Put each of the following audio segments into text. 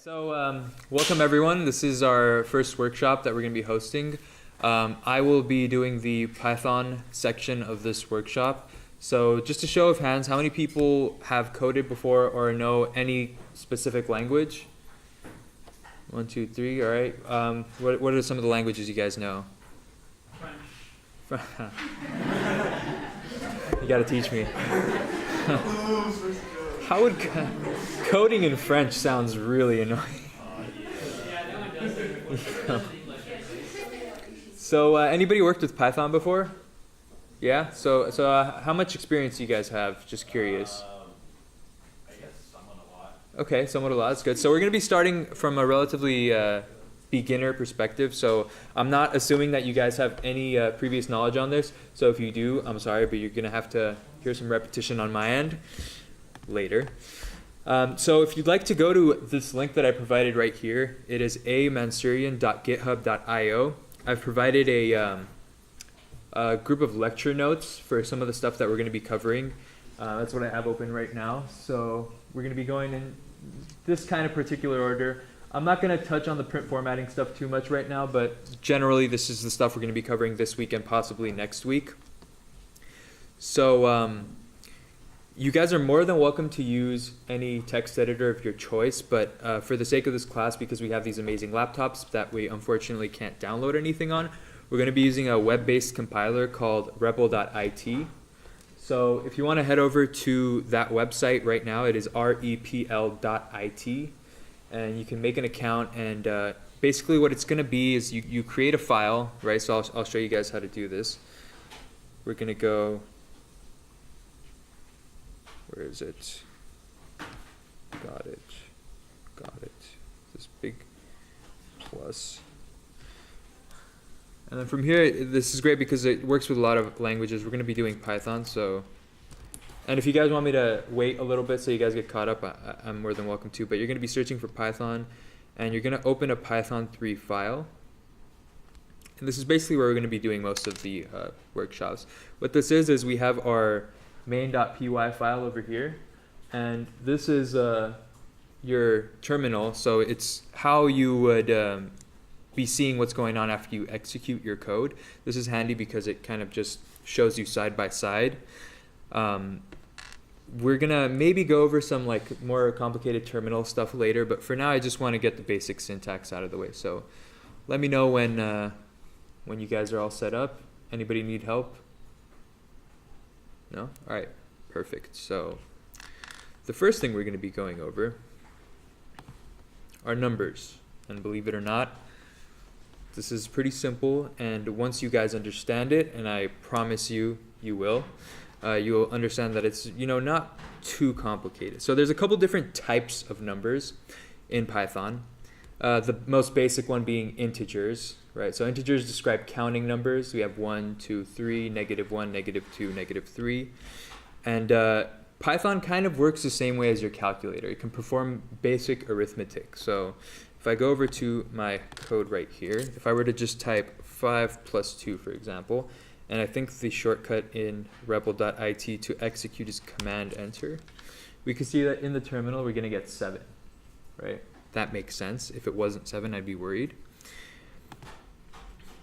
So welcome everyone. This is our first workshop that we're going to be hosting. I will be doing the Python section of this workshop. So just a show of hands, how many people have coded before or know any specific language? 1, 2, 3, all right. What are some of the languages you guys know? French. You got to teach me. How would coding in French sounds really annoying. So anybody worked with Python before? Yeah. So how much experience do you guys have? Just curious. I guess somewhat a lot. Okay, somewhat a lot. That's good. So we're going to be starting from a relatively beginner perspective. So I'm not assuming that you guys have any previous knowledge on this. So if you do, I'm sorry, but you're going to have to hear some repetition on my end later. So if you'd like to go to this link that I provided right here, it is amansurian.github.io. I've provided a group of lecture notes for some of the stuff that we're going to be covering. That's what I have open right now. So we're going to be going in this kind of particular order. I'm not going to touch on the print formatting stuff too much right now, but generally this is the stuff we're going to be covering this week and possibly next week. So you guys are more than welcome to use any text editor of your choice, but for the sake of this class, because we have these amazing laptops that we unfortunately can't download anything on, we're going to be using a web-based compiler called rebel.it. So if you want to head over to that website right now, it is repl.it, and you can make an account, and basically what it's going to be is you create a file, right? So I'll show you guys how to do this. We're going to go... Where is it? Got it. This big plus. And then from here, this is great because it works with a lot of languages. We're going to be doing Python, so. And if you guys want me to wait a little bit so you guys get caught up, I'm more than welcome to. But you're going to be searching for Python, and you're going to open a Python 3 file. And this is basically where we're going to be doing most of the workshops. What this is we have our main.py file over here, and this is your terminal, so it's how you would be seeing what's going on after you execute your code. This is handy because it kind of just shows you side by side. We're gonna maybe go over some like more complicated terminal stuff later, but for now I just want to get the basic syntax out of the way. So let me know when you guys are all set up. Anybody need help? No? All right, perfect. So the first thing we're going to be going over are numbers. And believe it or not, this is pretty simple. And once you guys understand it, and I promise you will understand that it's not too complicated. So there's a couple different types of numbers in Python. The most basic one being integers, right? So integers describe counting numbers. We have 1, 2, 3, -1, -2, -3. And Python kind of works the same way as your calculator. It can perform basic arithmetic. So if I go over to my code right here, if I were to just type 5 plus 2, for example, and I think the shortcut in rebel.it to execute is Command Enter, we can see that in the terminal we're going to get 7, right? That makes sense. If it wasn't 7, I'd be worried.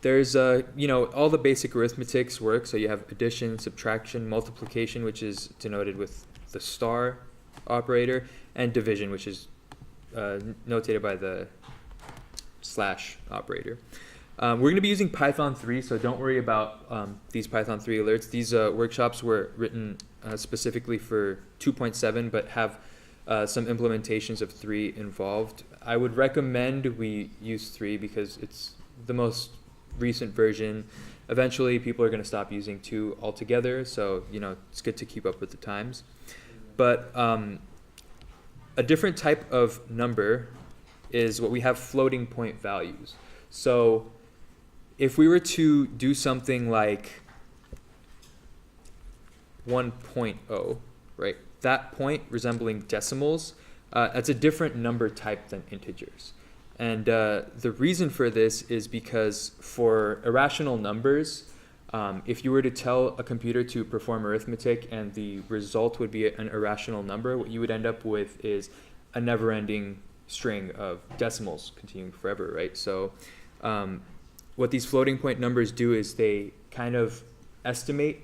There's, all the basic arithmetics work. So you have addition, subtraction, multiplication, which is denoted with the star operator, and division, which is notated by the slash operator. We're going to be using Python 3, so don't worry about these Python 3 alerts. These workshops were written specifically for 2.7, but have some implementations of 3 involved. I would recommend we use 3 because it's the most recent version. Eventually people are going to stop using 2 altogether, so it's good to keep up with the times. But a different type of number is what we have floating point values. So if we were to do something like 1.0, right? That point resembling decimals, that's a different number type than integers. And the reason for this is because for irrational numbers, if you were to tell a computer to perform arithmetic and the result would be an irrational number, what you would end up with is a never-ending string of decimals continuing forever, right? So what these floating point numbers do is they kind of estimate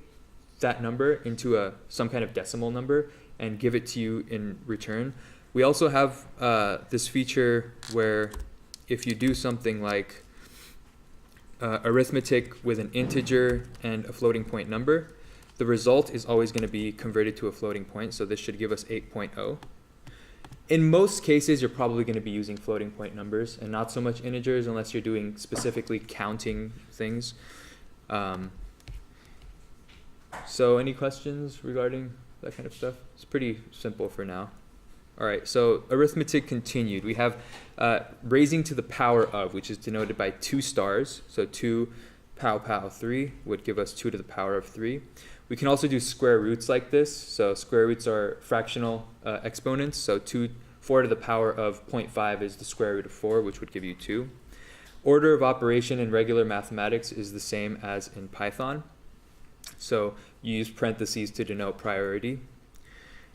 that number into some kind of decimal number and give it to you in return. We also have this feature where if you do something like arithmetic with an integer and a floating point number, the result is always going to be converted to a floating point. So this should give us 8.0. In most cases, you're probably going to be using floating point numbers and not so much integers unless you're doing specifically counting things. So any questions regarding that kind of stuff? It's pretty simple for now. All right, so arithmetic continued. We have raising to the power of, which is denoted by 2 stars. So 2 pow pow 3 would give us 2 to the power of 3. We can also do square roots like this. So square roots are fractional exponents. So 4 to the power of 0.5 is the square root of 4, which would give you 2. Order of operation in regular mathematics is the same as in Python. So you use parentheses to denote priority.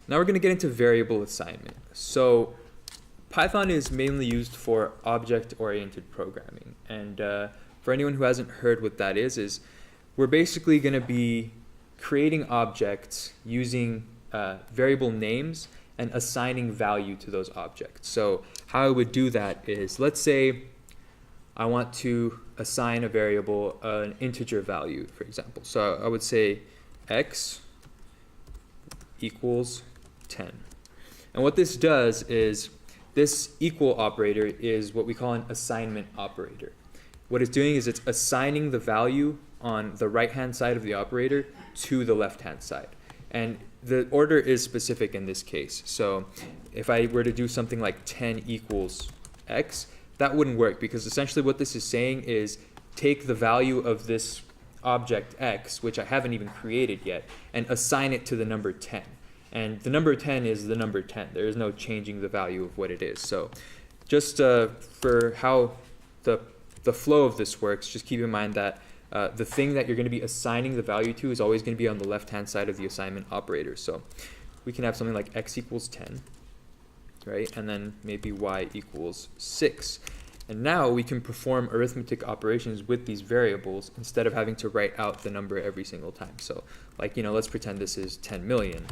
Now we're going to get into variable assignment. So Python is mainly used for object-oriented programming. And for anyone who hasn't heard what that is we're basically going to be creating objects using variable names and assigning value to those objects. So how I would do that is, let's say I want to assign a variable an integer value, for example. So I would say x equals 10. And what this does is, this equal operator is what we call an assignment operator. What it's doing is it's assigning the value on the right-hand side of the operator to the left-hand side. And the order is specific in this case. So if I were to do something like 10 equals x, that wouldn't work, because essentially what this is saying is take the value of this object x, which I haven't even created yet, and assign it to the number 10. And the number 10 is the number 10. There is no changing the value of what it is. So just for how the flow of this works, just keep in mind that the thing that you're going to be assigning the value to is always going to be on the left-hand side of the assignment operator. So we can have something like x equals 10, right? And then maybe y equals 6. And now we can perform arithmetic operations with these variables instead of having to write out the number every single time. So like, let's pretend this is 10 million.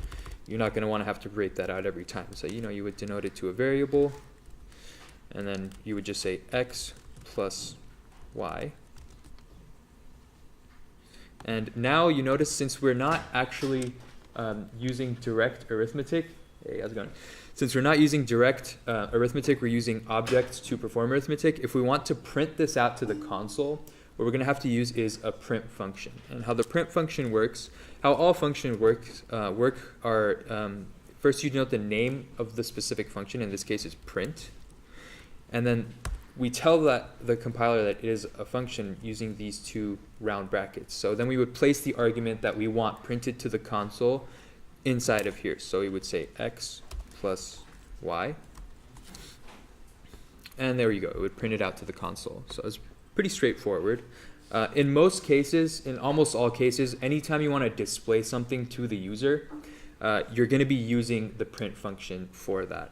You're not going to want to have to write that out every time. So, you would denote it to a variable, and then you would just say x plus y. And now you notice, since we're not actually using direct arithmetic, hey, how's it going? Since we're not using direct arithmetic, we're using objects to perform arithmetic. If we want to print this out to the console, what we're going to have to use is a print function. And how the print function works, how all functions work are, first you denote the name of the specific function. In this case, it's print. And then we tell the compiler that it is a function using these 2 round brackets. So then we would place the argument that we want printed to the console inside of here. So we would say x plus y. And there you go. It would print it out to the console. So it's pretty straightforward. In most cases, in almost all cases, anytime you want to display something to the user, you're going to be using the print function for that.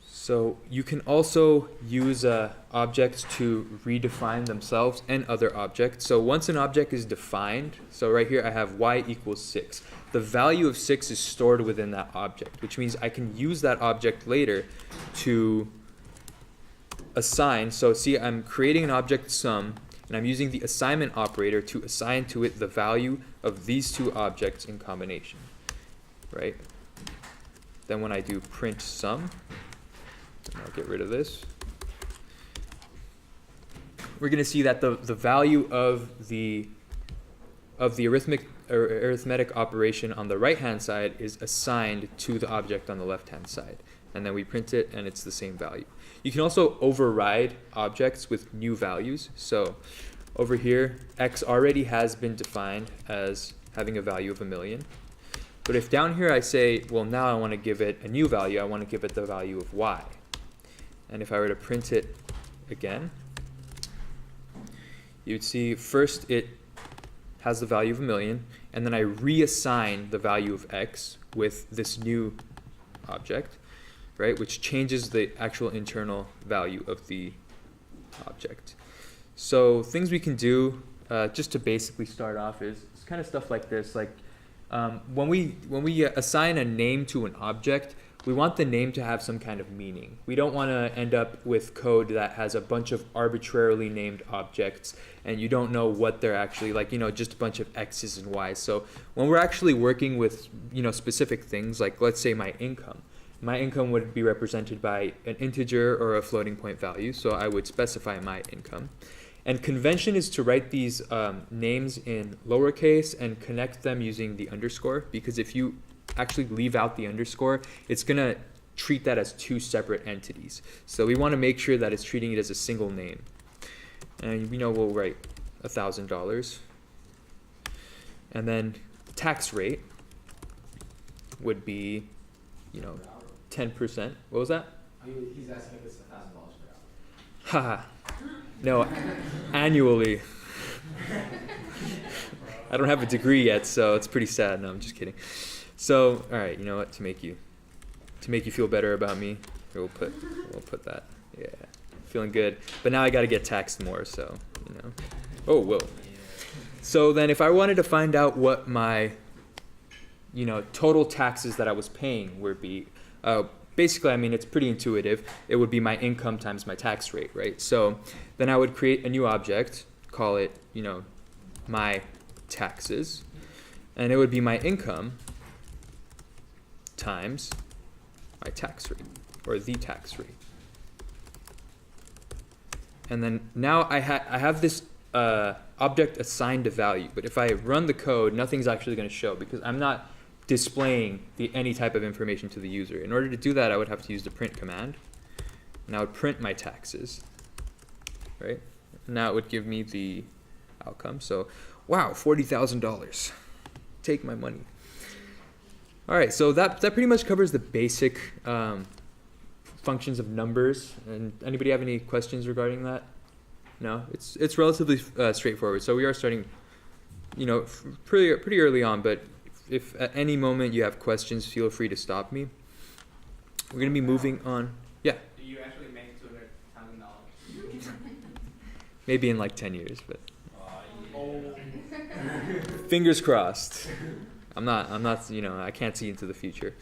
So you can also use objects to redefine themselves and other objects. So once an object is defined, so right here I have y equals 6. The value of 6 is stored within that object, which means I can use that object later to assign. So see, I'm creating an object sum, and I'm using the assignment operator to assign to it the value of these 2 objects in combination, right? Then when I do print sum, I'll get rid of this. We're going to see that the value of the arithmetic operation on the right-hand side is assigned to the object on the left-hand side. And then we print it, and it's the same value. You can also override objects with new values. So over here, x already has been defined as having a value of 1,000,000. But if down here I say, well, now I want to give it a new value, I want to give it the value of y. And if I were to print it again, you'd see first it has the value of 1,000,000, and then I reassign the value of x with this new object, right? Which changes the actual internal value of the object. So things we can do just to basically start off is kind of stuff like this. Like when we assign a name to an object, we want the name to have some kind of meaning. We don't want to end up with code that has a bunch of arbitrarily named objects and you don't know what they're actually like, just a bunch of X's and Y's. So when we're actually working with, specific things, like let's say my income would be represented by an integer or a floating point value. So I would specify my income. And convention is to write these names in lowercase and connect them using the underscore, because if you actually leave out the underscore, it's going to treat that as two separate entities. So we want to make sure that it's treating it as a single name. And we'll write $1,000. And then tax rate would be, 10%. What was that? He's asking if it's $1,000 per hour. Haha. No, annually. I don't have a degree yet, so it's pretty sad. No, I'm just kidding. So, all right, you know what? To make you feel better about me, we'll put that. Yeah, feeling good. But now I got to get taxed more, so Oh, whoa. So then, if I wanted to find out what my, total taxes that I was paying would be, basically, it's pretty intuitive. It would be my income times my tax rate, right? So then I would create a new object, call it, my taxes, and it would be my income times my tax rate, or the tax rate. And then now I have this object assigned a value, but if I run the code, nothing's actually going to show because I'm not displaying any type of information to the user. In order to do that, I would have to use the print command, and I would print my taxes, right? Now it would give me the outcome. So, wow, $40,000. Take my money. All right, so that pretty much covers the basic functions of numbers. And anybody have any questions regarding that? No, it's relatively straightforward. So we are starting, pretty early on, but if at any moment you have questions, feel free to stop me. We're going to be moving on. Yeah. Do you actually make $200,000? Maybe in like 10 years, but Yeah. fingers crossed. I'm not, I can't see into the future.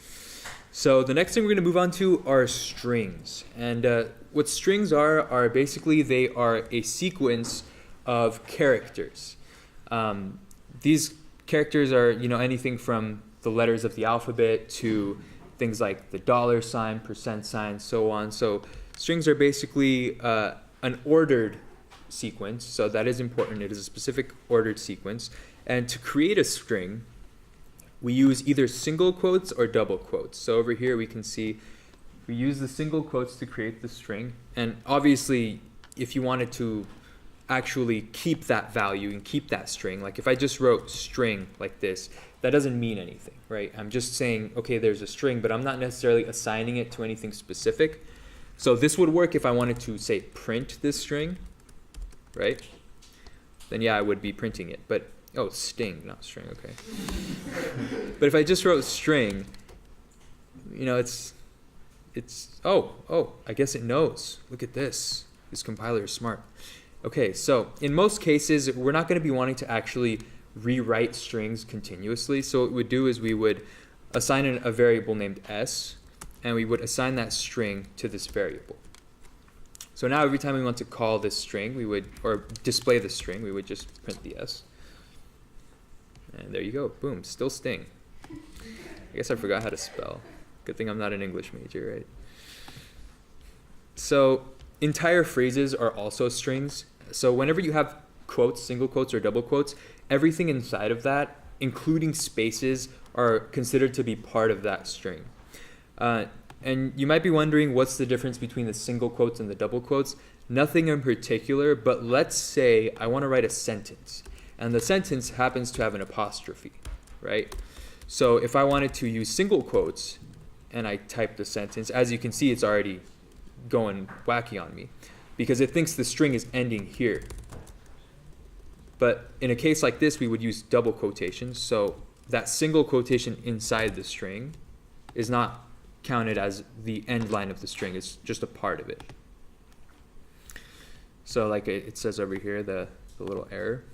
So the next thing we're going to move on to are strings. And what strings are basically they are a sequence of characters. These characters are, anything from the letters of the alphabet to things like the $sign, %sign, so on. So strings are basically an ordered sequence. So that is important. It is a specific ordered sequence. And to create a string, we use either single quotes or double quotes. So over here we can see we use the single quotes to create the string. And obviously, if you wanted to actually keep that value and keep that string, like if I just wrote string like this, that doesn't mean anything, right? I'm just saying, okay, there's a string, but I'm not necessarily assigning it to anything specific. So this would work if I wanted to, say, print this string, right? Then yeah, I would be printing it. But oh, sting, not string, okay. But if I just wrote string, it's I guess it knows. Look at this. This compiler is smart. Okay, so in most cases, we're not going to be wanting to actually rewrite strings continuously. So what we would do is we would assign a variable named s, and we would assign that string to this variable. So now every time we want to call this string, or display the string, we would just print the s. And there you go, boom, still sting. I guess I forgot how to spell. Good thing I'm not an English major, right? So entire phrases are also strings. So whenever you have quotes, single quotes or double quotes, everything inside of that, including spaces, are considered to be part of that string. And you might be wondering what's the difference between the single quotes and the double quotes. Nothing in particular, but let's say I want to write a sentence. And the sentence happens to have an apostrophe, right? So if I wanted to use single quotes and I type the sentence, as you can see, it's already going wacky on me because it thinks the string is ending here. But in a case like this, we would use double quotations. So that single quotation inside the string is not counted as the end line of the string. It's just a part of it. So like it says over here, the little error.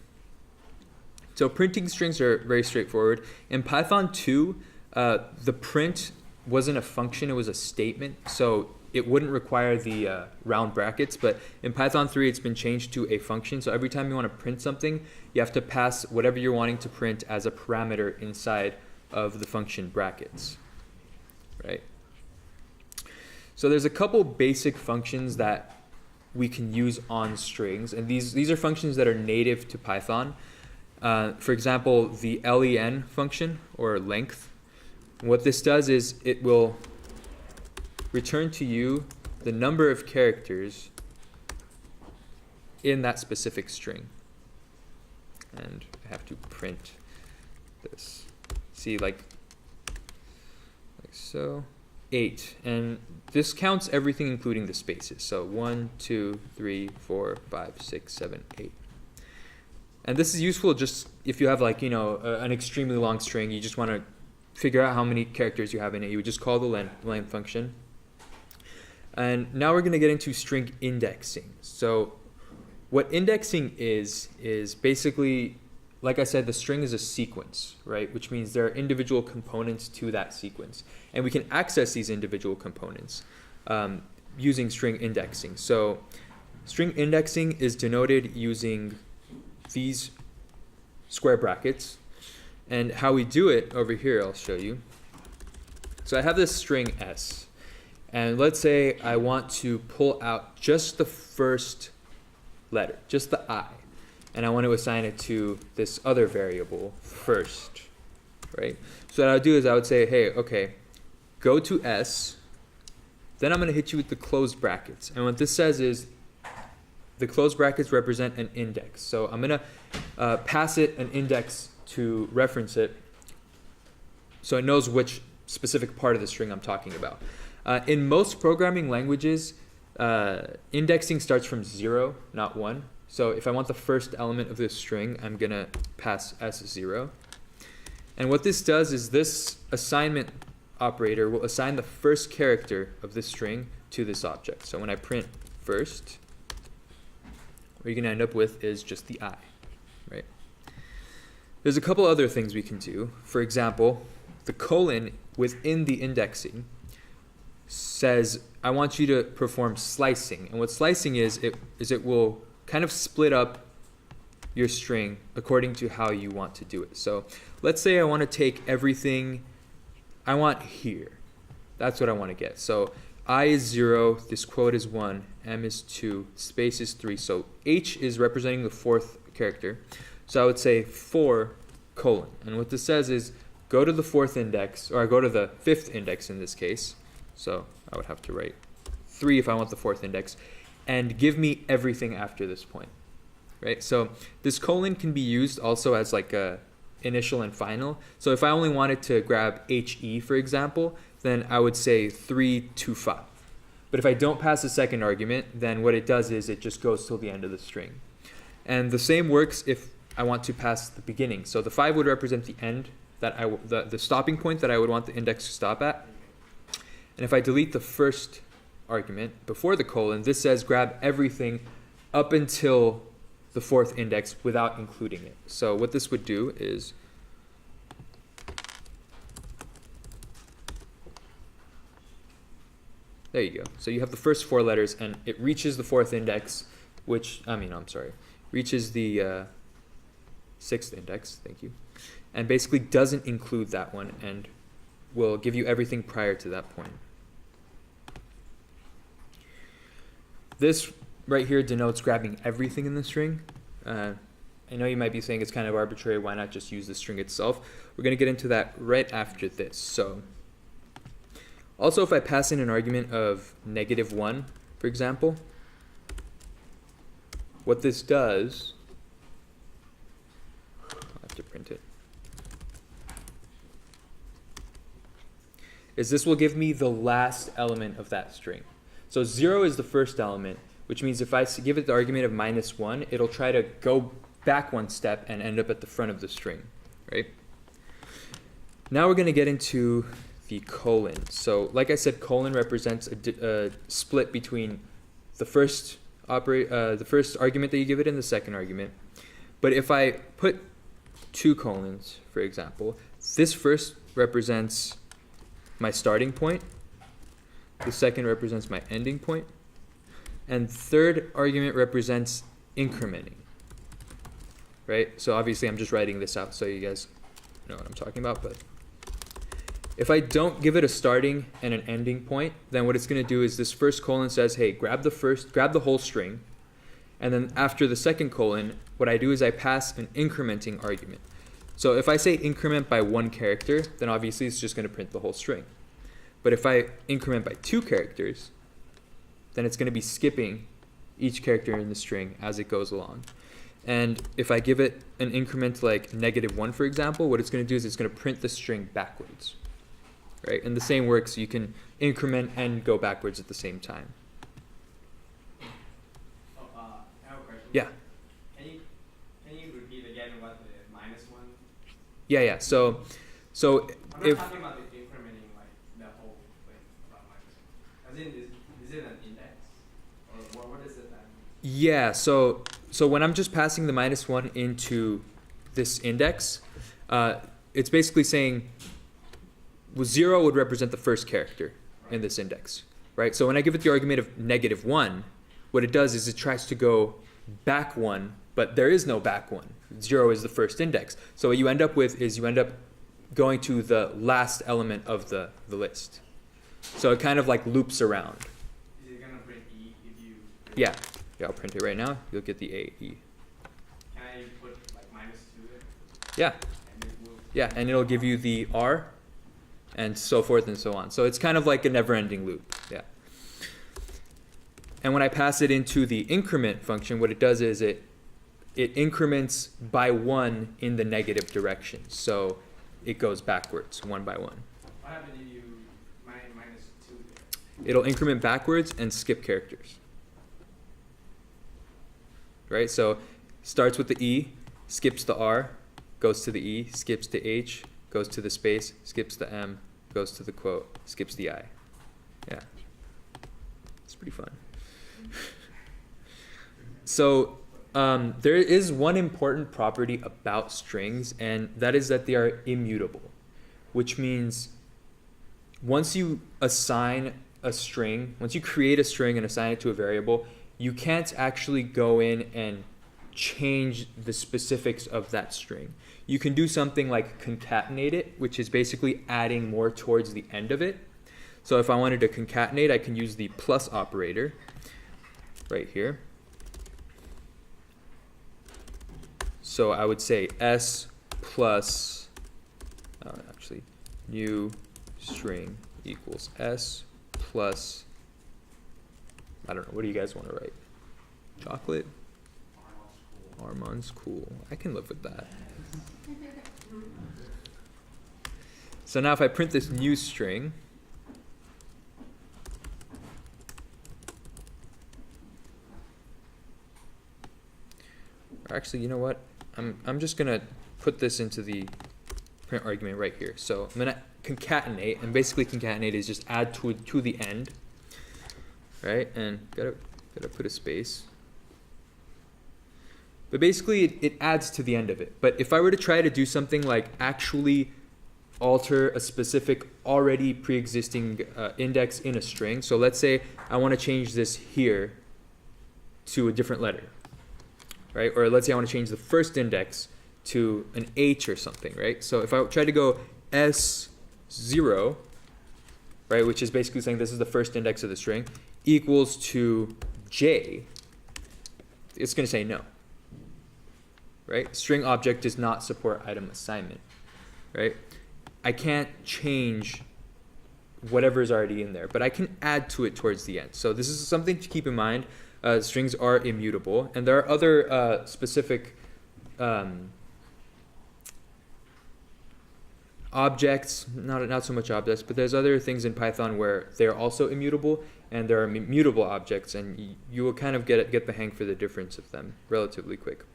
So printing strings are very straightforward. In Python 2, the print wasn't a function, it was a statement. So it wouldn't require the round brackets, but in Python 3, it's been changed to a function. So every time you want to print something, you have to pass whatever you're wanting to print as a parameter inside of the function brackets, right? So there's a couple basic functions that we can use on strings, and these are functions that are native to Python. For example, the len function, or length. What this does is it will return to you the number of characters in that specific string. And I have to print this. See, like so. 8, and this counts everything including the spaces. So 1, 2, 3, 4, 5, 6, 7, 8. And this is useful just if you have like, you know, an extremely long string, you just want to figure out how many characters you have in it. You would just call the length function. And now we're going to get into string indexing. So what indexing is basically, like I said, the string is a sequence, right? Which means there are individual components to that sequence. And we can access these individual components using string indexing. So string indexing is denoted using these square brackets. And how we do it over here, I'll show you. So I have this string s. And let's say I want to pull out just the first letter, just the I. And I want to assign it to this other variable first, right? So what I would do is I would say, hey, okay, go to s, then I'm going to hit you with the closed brackets. And what this says is the closed brackets represent an index. So I'm going to pass it an index to reference it so it knows which specific part of the string I'm talking about. In most programming languages, indexing starts from 0, not 1. So if I want the first element of this string, I'm going to pass s0. And what this does is this assignment operator will assign the first character of this string to this object. So when I print first, what you're going to end up with is just the I, right? There's a couple other things we can do. For example, the colon within the indexing says, I want you to perform slicing. And what slicing is it will kind of split up your string according to how you want to do it. So let's say I want to take everything I want here. That's what I want to get. So I is 0, this quote is 1, M is 2, space is 3. So H is representing the fourth character. So I would say 4 colon. And what this says is go to the fourth index, or go to the fifth index in this case. So I would have to write 3 if I want the fourth index, and give me everything after this point, right? So this colon can be used also as like a initial and final. So if I only wanted to grab HE, for example, then I would say 3 to 5. But if I don't pass a second argument, then what it does is it just goes till the end of the string. And the same works if I want to pass the beginning. So the 5 would represent the end, that the stopping point that I would want the index to stop at. And if I delete the first argument before the colon, this says grab everything up until the fourth index without including it. So what this would do is there you go. So you have the first 4 letters and it reaches the fourth index, reaches the sixth index, thank you, and basically doesn't include that one and will give you everything prior to that point. This right here denotes grabbing everything in the string. I know you might be saying it's kind of arbitrary, why not just use the string itself? We're going to get into that right after this. So, also if I pass in an argument of -1, for example, what this does, I'll have to print it, is this will give me the last element of that string. So 0 is the first element, which means if I give it the argument of -1, it'll try to go back 1 step and end up at the front of the string, right? Now we're going to get into the colon. So like I said, colon represents a split between the first argument that you give it and the second argument. But if I put 2 colons, for example, this first represents my starting point, the second represents my ending point, and third argument represents incrementing, right? So obviously I'm just writing this out so you guys know what I'm talking about, but if I don't give it a starting and an ending point, then what it's going to do is this first colon says, hey, grab the whole string, and then after the second colon, what I do is I pass an incrementing argument. So if I say increment by 1 character, then obviously it's just going to print the whole string. But if I increment by 2 characters, then it's going to be skipping each character in the string as it goes along. And if I give it an increment like -1, for example, what it's going to do is it's going to print the string backwards, right? And the same works. You can increment and go backwards at the same time. Oh, I have a question. Yeah. Can you repeat again what the -1? Yeah. So I'm if not talking about the incrementing, like the whole thing about -1. As in, is it an index, or what is it then? yeah, so when I'm just passing the -1 into this index, it's basically saying 0 would represent the first character in this index, right? So when I give it the argument of -1, what it does is it tries to go back 1, but there is no back 1. 0 is the first index. So what you end up with is you end up going to the last element of the list. So it kind of like loops around. Is it gonna print E if you? Yeah, I'll print it right now. You'll get the A, E. Can I put like -2 there? Yeah, And it will. yeah, and it'll give you the R, and so forth and so on. So it's kind of like a never-ending loop. Yeah. And when I pass it into the increment function, what it does is it increments by 1 in the negative direction. So it goes backwards 1 by 1. What happens if you -2 there? It'll increment backwards and skip characters. Right? So starts with the E, skips the R, goes to the E, skips the H, goes to the space, skips the M, goes to the quote, skips the I. Yeah. It's pretty fun. So there is one important property about strings, and that is that they are immutable, which means once you assign a string, once you create a string and assign it to a variable, you can't actually go in and change the specifics of that string. You can do something like concatenate it, which is basically adding more towards the end of it. So if I wanted to concatenate, I can use the plus operator right here. So I would say S plus, actually, new string equals S plus, I don't know, what do you guys want to write? Chocolate? Arman's cool. I can live with that. So now if I print this new string, or actually, you know what? I'm just gonna put this into the print argument right here. So I'm gonna concatenate, and basically concatenate is just add to the end, right? And gotta put a space. But basically, it adds to the end of it. But if I were to try to do something like actually alter a specific already pre-existing index in a string, so let's say I want to change this here to a different letter, right? Or let's say I want to change the first index to an H or something, right? So if I try to go S0, right, which is basically saying this is the first index of the string, equals to J, it's going to say no. Right? String object does not support item assignment, right? I can't change whatever is already in there, but I can add to it towards the end. So this is something to keep in mind. Strings are immutable, and there are other specific objects, not so much objects, but there's other things in Python where they're also immutable, and there are mutable objects, and you will kind of get the hang for the difference of them relatively quick.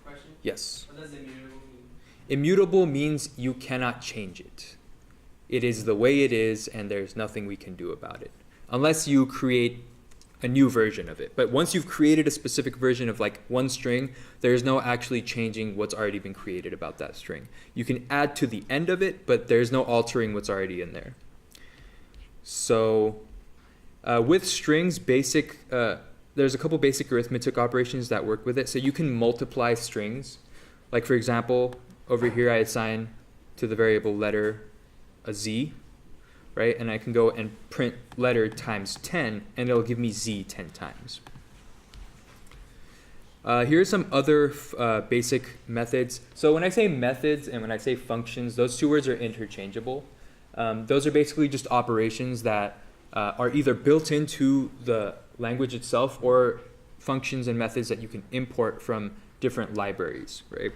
Question? Yes. What does immutable mean? Immutable means you cannot change it. it is the way it is, and there's nothing we can do about it. Unless you create a new version of it. But once you've created a specific version of like one string, there's no actually changing what's already been created about that string. You can add to the end of it, but there's no altering what's already in there. So with strings, there's a couple basic arithmetic operations that work with it. So you can multiply strings. Like for example, over here I assign to the variable letter a z, right? And I can go and print letter times 10, and it'll give me z 10 times. Here are some other basic methods. So when I say methods and when I say functions, those two words are interchangeable. Those are basically just operations that are either built into the language itself or functions and methods that you can import from different libraries, right?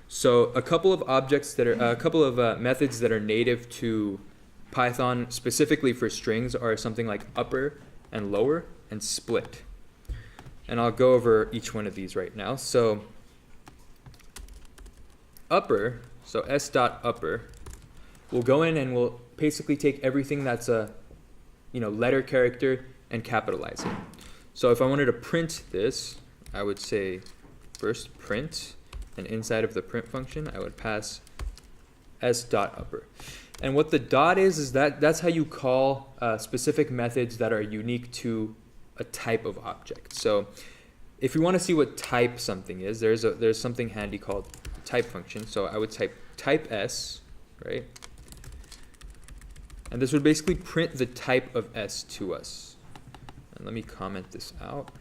So a couple of methods that are native to Python specifically for strings are something like upper and lower and split. And I'll go over each one of these right now. So upper, so s dot upper, we'll go in and we'll basically take everything that's a letter character and capitalize it. So if I wanted to print this, I would say first print, and inside of the print function I would pass s dot upper. And what the dot is that's how you call specific methods that are unique to a type of object. So if we want to see what type something is, there's something handy called type function. So I would type s, right? And this would basically print the type of s to us. And let me comment this out.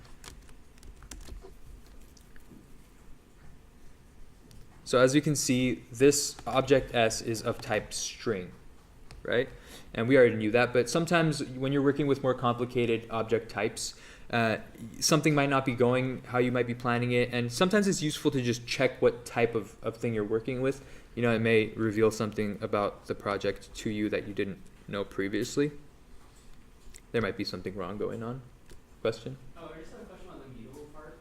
So as you can see, this object s is of type string, right? And we already knew that, but sometimes when you're working with more complicated object types, something might not be going how you might be planning it, and sometimes it's useful to just check what type of thing you're working with. It may reveal something about the project to you that you didn't know previously. There might be something wrong going on. Question? Oh, I just have a question on the mutable part.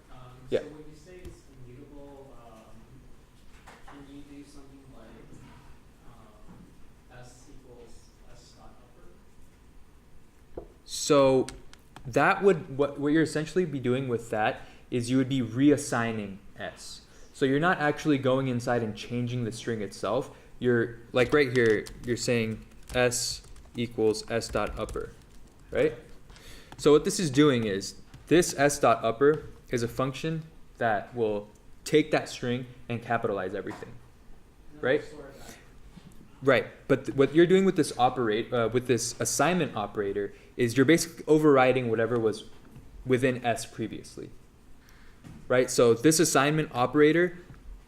Yeah. So when you say it's immutable, can you do something like s equals s dot upper? So that would what you're essentially be doing with that is you would be reassigning s. So you're not actually going inside and changing the string itself. You're like right here, you're saying s equals s dot upper, right? So what this is doing is this s dot upper is a function that will take that string and capitalize everything, right? Right, but what you're doing with this with this assignment operator is you're basically overriding whatever was within s previously, right? So this assignment operator,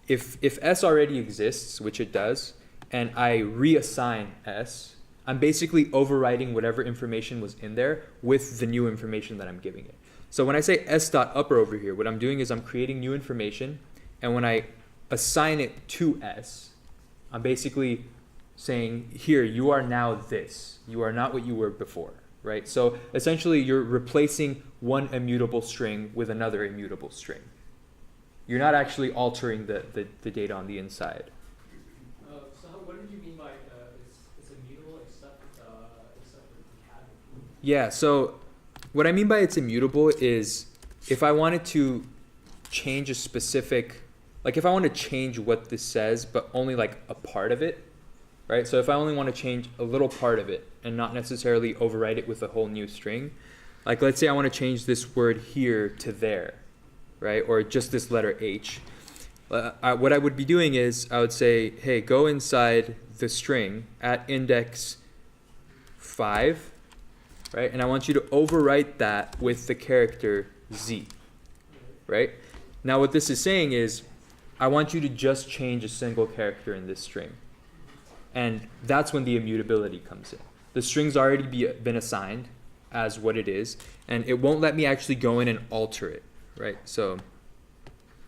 if s already exists, which it does, and I reassign s, I'm basically overriding whatever information was in there with the new information that I'm giving it. So when I say s dot upper over here, what I'm doing is I'm creating new information, and when I assign it to s, I'm basically saying, here, you are now this. You are not what you were before, right? So essentially, you're replacing one immutable string with another immutable string. You're not actually altering the data on the inside. So what did you mean by it's immutable except for concatenate? Yeah, so what I mean by it's immutable is if I wanted to change a specific, like if I want to change what this says, but only like a part of it, right? So if I only want to change a little part of it and not necessarily overwrite it with a whole new string, like let's say I want to change this word here to there, right? Or just this letter H. What I would be doing is I would say, hey, go inside the string at index 5, right? And I want you to overwrite that with the character Z, right? Now what this is saying is I want you to just change a single character in this string. And that's when the immutability comes in. The string's already been assigned as what it is, and it won't let me actually go in and alter it, right? So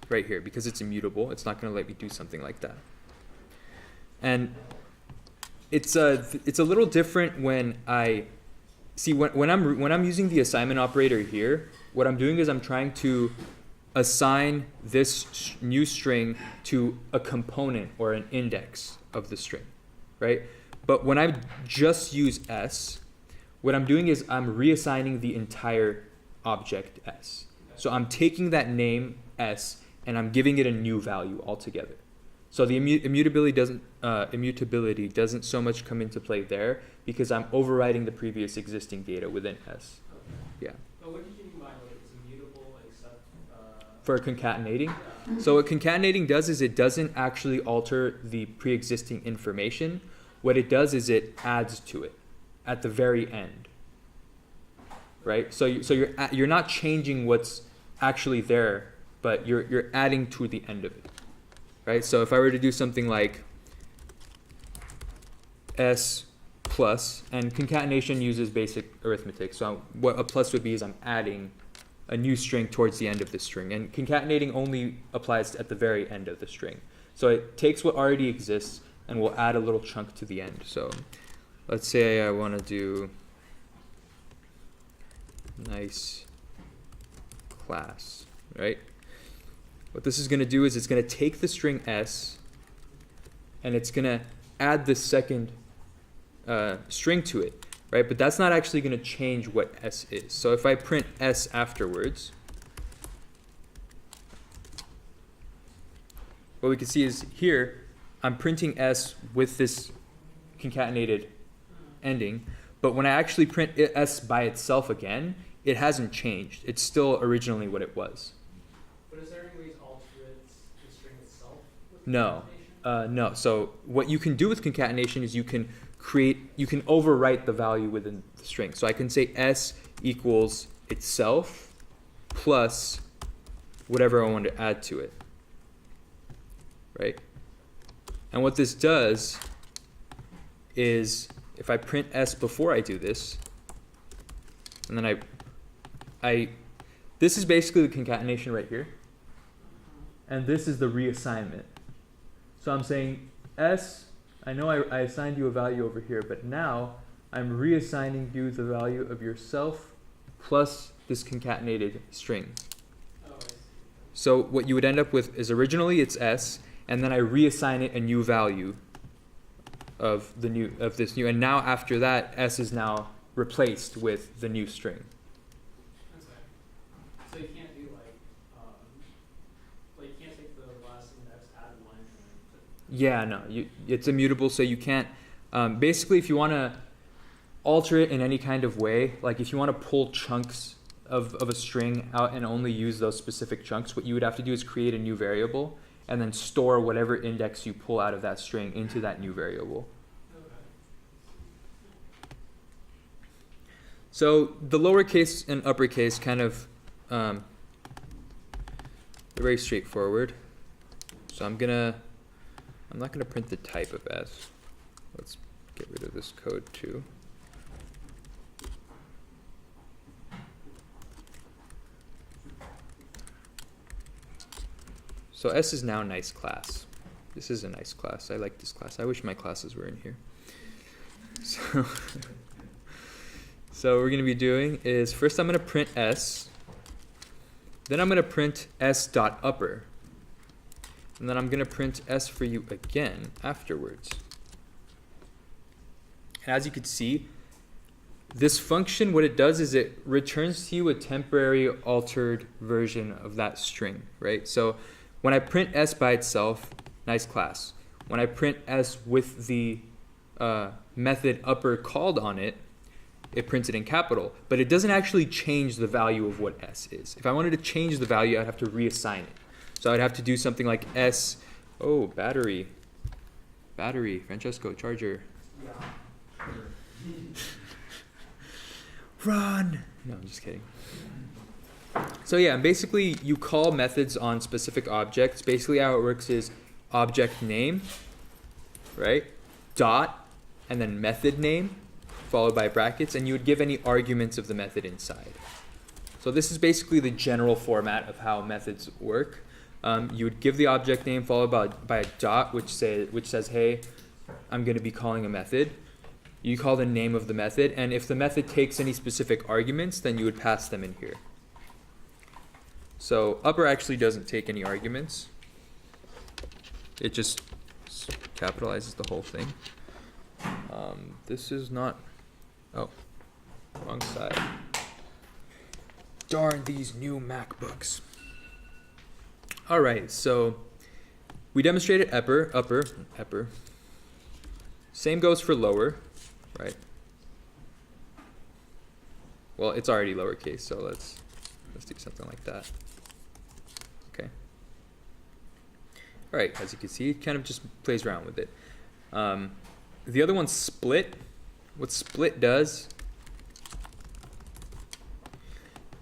right here, because it's immutable, it's not going to let me do something like that. And it's a little different when I see when I'm using the assignment operator here. What I'm doing is I'm trying to assign this new string to a component or an index of the string, right? But when I just use s, what I'm doing is I'm reassigning the entire object s. So I'm taking that name s and I'm giving it a new value altogether. So the immutability doesn't so much come into play there because I'm overriding the previous existing data within s. Okay. Yeah. But what did you mean by like it's immutable except For concatenating. yeah. So what concatenating does is it doesn't actually alter the pre-existing information. What it does is it adds to it at the very end. Right? So you're not changing what's actually there, but you're adding to the end of it. Right? So if I were to do something like s plus, and concatenation uses basic arithmetic. So what a plus would be is I'm adding a new string towards the end of the string. And concatenating only applies at the very end of the string. So it takes what already exists and will add a little chunk to the end. So let's say I want to do nice class, right? What this is going to do is it's going to take the string s and it's going to add the second string to it, right? But that's not actually going to change what s is. So if I print s afterwards, what we can see is here, I'm printing s with this concatenated ending, but when I actually print s by itself again, it hasn't changed. It's still originally what it was. But is there any way to alter the string itself with No. concatenation? No. So what you can do with concatenation is you can overwrite the value within the string. So I can say s equals itself plus whatever I want to add to it. Right? And what this does is if I print s before I do this, and then this is basically the concatenation right here. And this is the reassignment. So I'm saying s, I know I assigned you a value over here, but now I'm reassigning you the value of yourself plus this concatenated string. Oh, I see. So what you would end up with is originally it's s, and then I reassign it a new value of this new, and now after that s is now replaced with the new string. Okay. So you can't do like you can't take the last index, add one, and then put. Yeah, no, it's immutable, so you can't. Basically, if you want to alter it in any kind of way, like if you want to pull chunks of a string out and only use those specific chunks, what you would have to do is create a new variable and then store whatever index you pull out of that string into that new variable. Okay. So the lowercase and uppercase kind of they're very straightforward. So I'm not gonna print the type of s. Let's get rid of this code too. So s is now nice class. This is a nice class. I like this class. I wish my classes were in here. So what we're going to be doing is first I'm going to print s. Then I'm going to print s.upper. And then I'm going to print s for you again afterwards. And as you can see, this function, what it does is it returns to you a temporary altered version of that string, right? So when I print s by itself, nice class. When I print s with the method upper called on it, it prints it in capital. But it doesn't actually change the value of what s is. If I wanted to change the value, I'd have to reassign it. So I'd have to do something like s, oh, battery, Francesco, charger. Yeah. Run! No, I'm just kidding. So yeah, basically you call methods on specific objects. Basically how it works is object name, right? Dot, and then method name, followed by brackets, and you would give any arguments of the method inside. So this is basically the general format of how methods work. You would give the object name followed by a dot, which says, hey, I'm going to be calling a method. You call the name of the method, and if the method takes any specific arguments, then you would pass them in here. So upper actually doesn't take any arguments. It just capitalizes the whole thing. This is not, oh, wrong side. Darn these new MacBooks. All right, so we demonstrated upper. Same goes for lower, right? Well, it's already lowercase, so let's do something like that. Okay. All right, as you can see, it kind of just plays around with it. The other one's split. What split does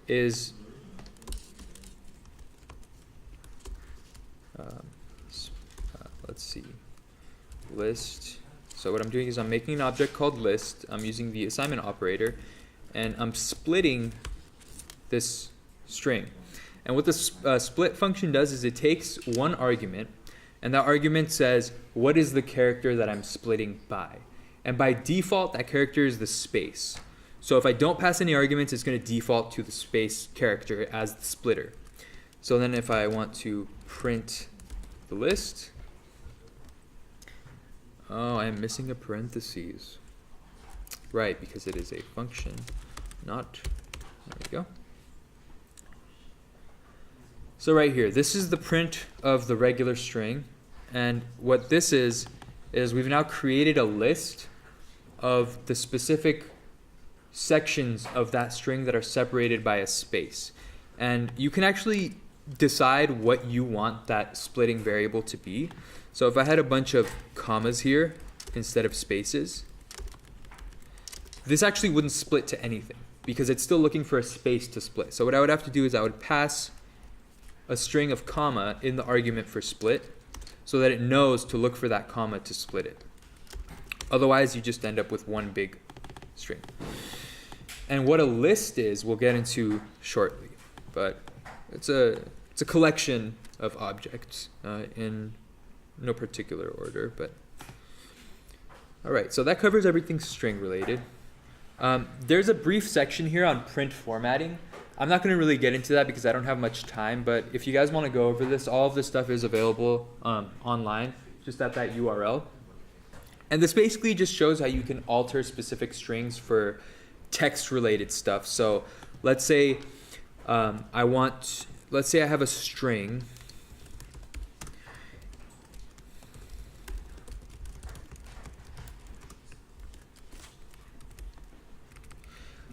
is let's see, list. So what I'm doing is I'm making an object called list. I'm using the assignment operator, and I'm splitting this string. And what this split function does is it takes one argument, and that argument says, what is the character that I'm splitting by? And by default, that character is the space. So if I don't pass any arguments, it's going to default to the space character as the splitter. So then if I want to print the list, oh, I'm missing a parentheses. Right, because it is a function, not, there we go. So right here, this is the print of the regular string. And what this is we've now created a list of the specific sections of that string that are separated by a space. And you can actually decide what you want that splitting variable to be. So if I had a bunch of commas here instead of spaces, this actually wouldn't split to anything because it's still looking for a space to split. So what I would have to do is I would pass a string of comma in the argument for split so that it knows to look for that comma to split it. Otherwise, you just end up with one big string. And what a list is, we'll get into shortly. But it's a collection of objects in no particular order. But all right, so that covers everything string related. There's a brief section here on print formatting. I'm not going to really get into that because I don't have much time, but if you guys want to go over this, all of this stuff is available online, just at that URL. And this basically just shows how you can alter specific strings for text-related stuff. So let's say let's say I have a string.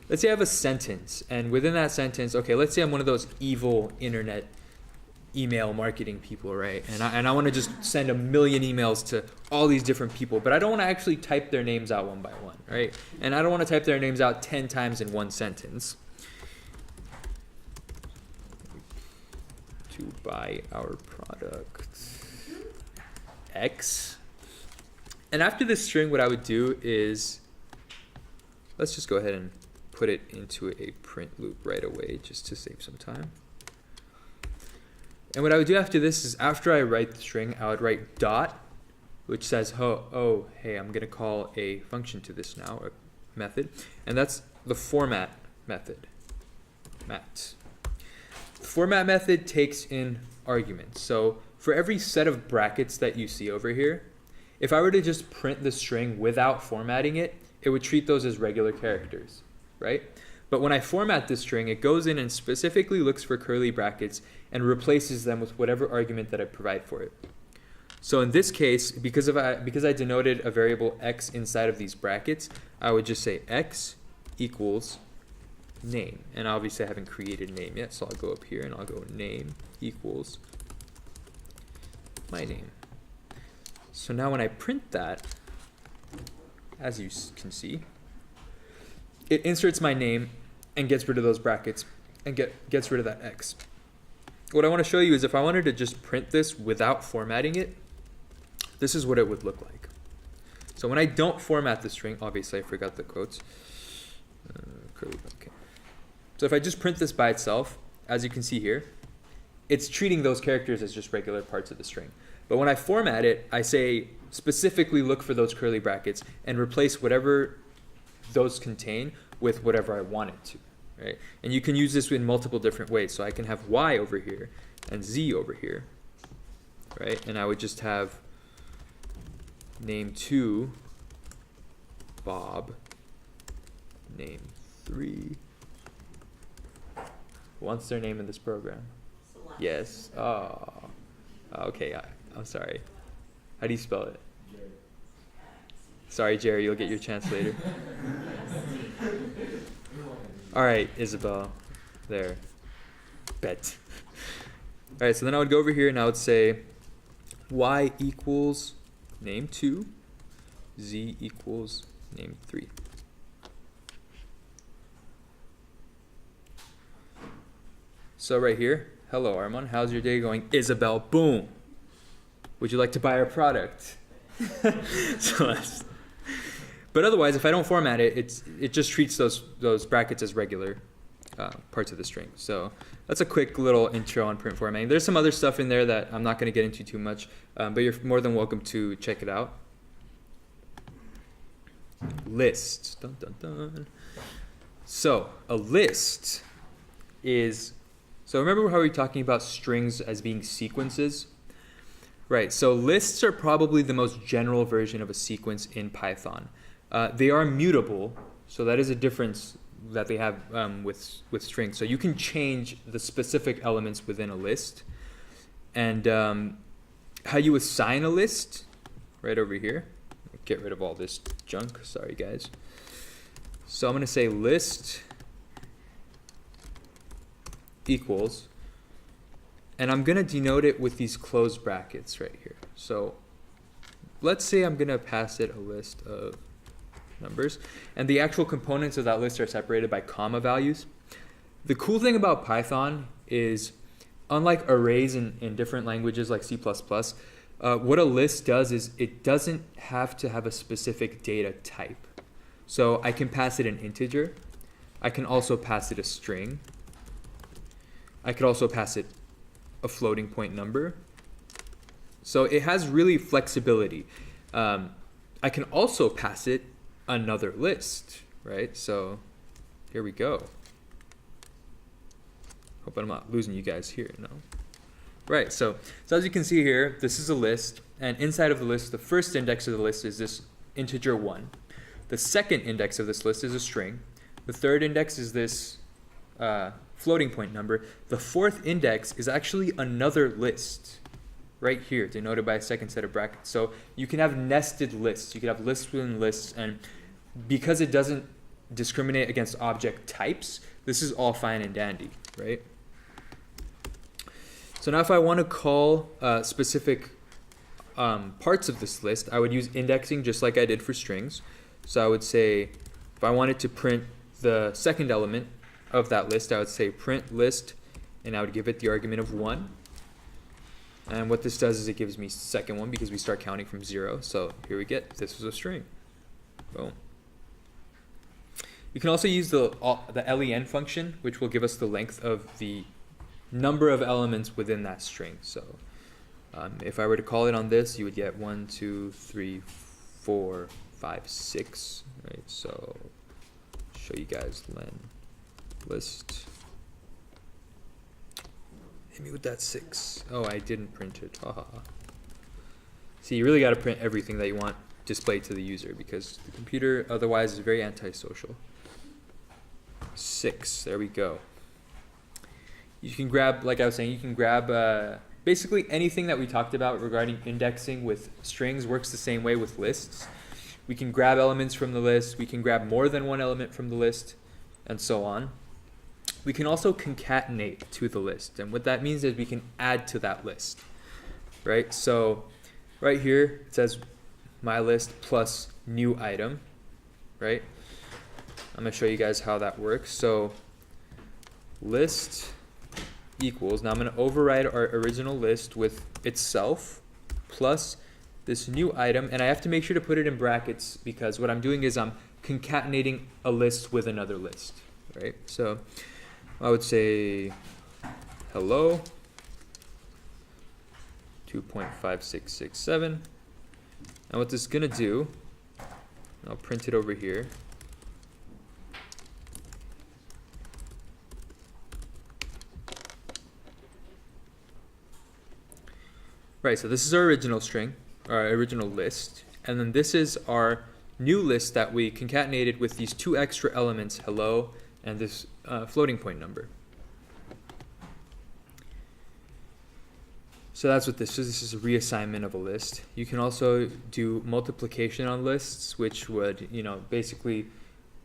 Let's say I have a sentence, and within that sentence, okay, let's say I'm one of those evil internet email marketing people, right? And I want to just send 1 million emails to all these different people, but I don't want to actually type their names out one by one, right? And I don't want to type their names out 10 times in one sentence. To buy our product X. And after this string, what I would do is, let's just go ahead and put it into a print loop right away just to save some time. And what I would do after this is after I write the string, I would write dot, which says, oh, hey, I'm going to call a function to this now, a method. And that's the format method, mat. The format method takes in arguments. So for every set of brackets that you see over here, if I were to just print the string without formatting it, it would treat those as regular characters, right? But when I format this string, it goes in and specifically looks for curly brackets and replaces them with whatever argument that I provide for it. So in this case, because I denoted a variable x inside of these brackets, I would just say x equals name. And obviously I haven't created name yet, so I'll go up here and I'll go name equals my name. So now when I print that, as you can see, it inserts my name and gets rid of those brackets and gets rid of that x. What I want to show you is if I wanted to just print this without formatting it, this is what it would look like. So when I don't format the string, obviously I forgot the quotes. Okay. So if I just print this by itself, as you can see here, it's treating those characters as just regular parts of the string. But when I format it, I say specifically look for those curly brackets and replace whatever those contain with whatever I want it to, right? And you can use this in multiple different ways. So I can have y over here and z over here, right? And I would just have name2 Bob, name 3. Who wants their name in this program? Celeste. Yes. Oh. Okay, I'm sorry. How do you spell it? Jerry. Sorry, Jerry, you'll get your chance later. All right, Isabel. There. Bet. All right, so then I would go over here and I would say y equals name 2, z equals name 3. So right here, hello Arman, how's your day going? Isabel, boom. Would you like to buy our product? Celeste. But otherwise, if I don't format it, it just treats those brackets as regular parts of the string. So that's a quick little intro on print formatting. There's some other stuff in there that I'm not going to get into too much, but you're more than welcome to check it out. List. Dun, dun, dun. So a list is, so remember how we were talking about strings as being sequences? Right, so lists are probably the most general version of a sequence in Python. They are mutable, so that is a difference that they have with strings. So you can change the specific elements within a list. And how you assign a list, right over here. Get rid of all this junk, sorry guys. So I'm going to say list equals, and I'm going to denote it with these closed brackets right here. So let's say I'm going to pass it a list of numbers, and the actual components of that list are separated by comma values. The cool thing about Python is, unlike arrays in different languages like C++, what a list does is it doesn't have to have a specific data type. So I can pass it an integer. I can also pass it a string. I could also pass it a floating point number. So it has really flexibility. I can also pass it another list, right? So here we go. Hope I'm not losing you guys here, no? Right, so as you can see here, this is a list, and inside of the list, the first index of the list is this integer 1. The second index of this list is a string. The third index is this floating point number. The fourth index is actually another list right here, denoted by a second set of brackets. So you can have nested lists. You can have lists within lists, and because it doesn't discriminate against object types, this is all fine and dandy, right? So now if I want to call specific parts of this list, I would use indexing just like I did for strings. So I would say, if I wanted to print the second element of that list, I would say print list, and I would give it the argument of 1. And what this does is it gives me second one because we start counting from 0. So here we get, this was a string. Boom. You can also use the len function, which will give us the length of the number of elements within that string. So if I were to call it on this, you would get 1, 2, 3, 4, 5, 6. Right? So show you guys len list. Hit me with that 6. Oh, I didn't print it. See, you really got to print everything that you want displayed to the user because the computer otherwise is very antisocial. 6. There we go. You can grab, like I was saying, you can grab basically anything that we talked about regarding indexing with strings works the same way with lists. We can grab elements from the list. We can grab more than one element from the list, and so on. We can also concatenate to the list, and what that means is we can add to that list, right? So right here it says my list plus new item, right? I'm going to show you guys how that works. So list equals, now I'm going to override our original list with itself plus this new item, and I have to make sure to put it in brackets because what I'm doing is I'm concatenating a list with another list, right? So I would say hello 2.5667, and what this is going to do, I'll print it over here. Right, so this is our original string, our original list, and then this is our new list that we concatenated with these two extra elements, hello, and this floating point number. So that's what this is. This is a reassignment of a list. You can also do multiplication on lists, which would, basically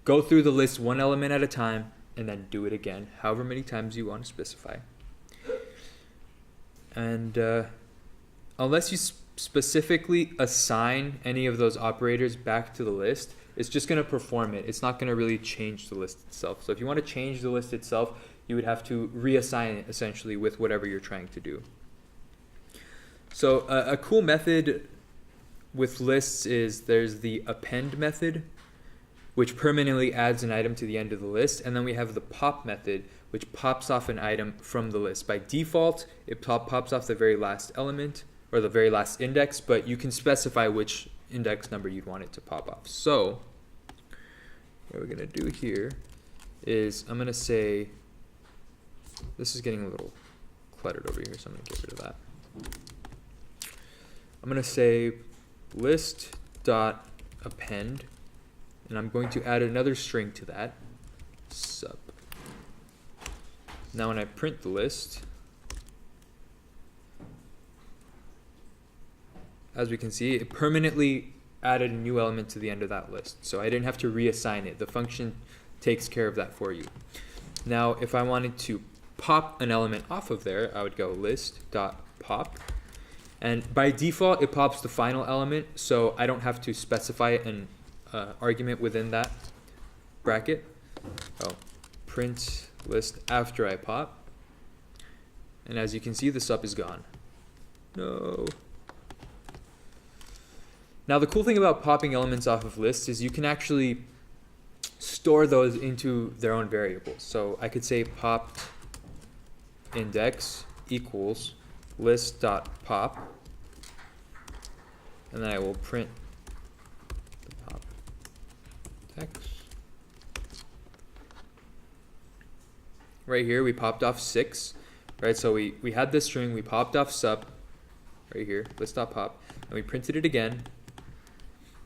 go through the list one element at a time and then do it again, however many times you want to specify. And unless you specifically assign any of those operators back to the list, it's just going to perform it. It's not going to really change the list itself. So if you want to change the list itself, you would have to reassign it essentially with whatever you're trying to do. So a cool method with lists is there's the append method, which permanently adds an item to the end of the list. And then we have the pop method, which pops off an item from the list. By default, it pops off the very last element or the very last index, but you can specify which index number you'd want it to pop off. So what we're going to do here is I'm going to say, this is getting a little cluttered over here, so I'm going to get rid of that. I'm going to say list.append, and I'm going to add another string to that, sub. Now when I print the list, as we can see, it permanently added a new element to the end of that list. So I didn't have to reassign it. The function takes care of that for you. Now if I wanted to pop an element off of there, I would go list.pop. And by default, it pops the final element, so I don't have to specify an argument within that bracket. Oh, print list after I pop. And as you can see, the sub is gone. No. Now the cool thing about popping elements off of lists is you can actually store those into their own variables. So I could say popped index equals list.pop, and then I will print the pop text. Right here we popped off 6, right? So we had this string, we popped off sub right here, list.pop, and we printed it again,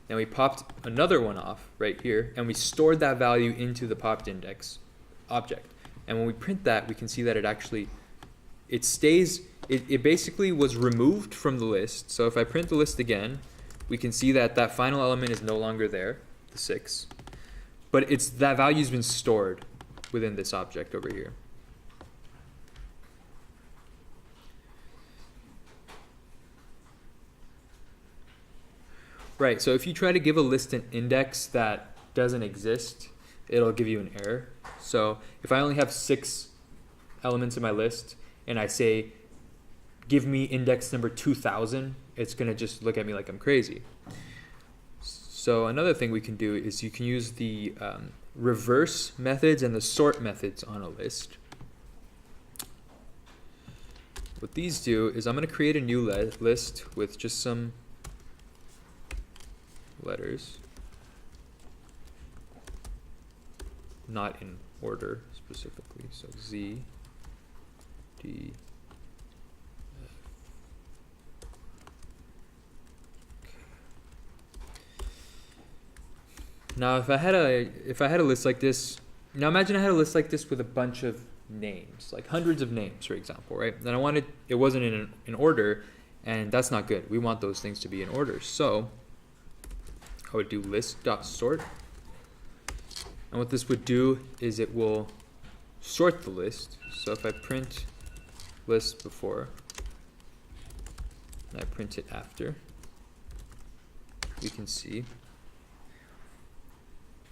and we popped another one off right here, and we stored that value into the popped index object. And when we print that, we can see that it actually it basically was removed from the list. So if I print the list again, we can see that that final element is no longer there, the 6, but that value's been stored within this object over here. Right, so if you try to give a list an index that doesn't exist, it'll give you an error. So if I only have 6 elements in my list and I say, give me index number 2000, it's going to just look at me like I'm crazy. So another thing we can do is you can use the reverse methods and the sort methods on a list. What these do is I'm going to create a new list with just some letters, not in order specifically, so Z, D, F. Now if I had a list like this, now imagine I had a list like this with a bunch of names, like hundreds of names, for example, right? Then it wasn't in order, and that's not good. We want those things to be in order. So I would do list.sort. And what this would do is it will sort the list. So if I print list before and I print it after, we can see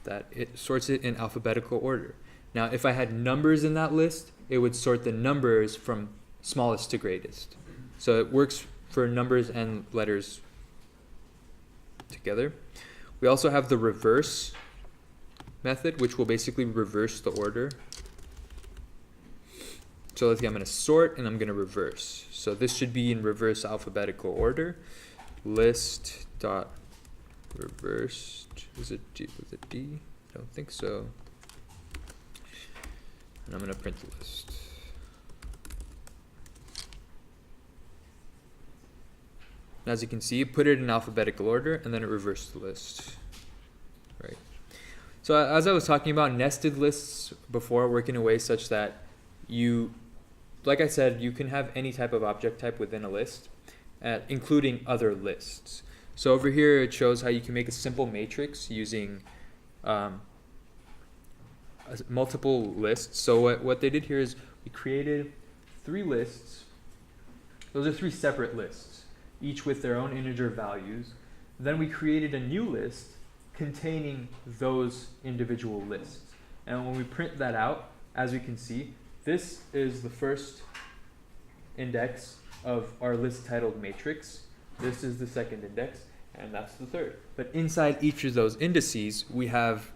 that it sorts it in alphabetical order. Now if I had numbers in that list, it would sort the numbers from smallest to greatest. So it works for numbers and letters together. We also have the reverse method, which will basically reverse the order. So let's see, I'm going to sort and I'm going to reverse. So this should be in reverse alphabetical order. List dot reversed. Is it D with a D? I don't think so. And I'm going to print the list. As you can see, put it in alphabetical order and then it reversed the list. So as I was talking about nested lists before, work in a way such that you, like I said, you can have any type of object type within a list, including other lists. So over here it shows how you can make a simple matrix using multiple lists. So what they did here is we created 3 lists. Those are 3 separate lists, each with their own integer values. Then we created a new list containing those individual lists. And when we print that out, as we can see, this is the first index of our list titled matrix. This is the second index, and that's the third. But inside each of those indices, we have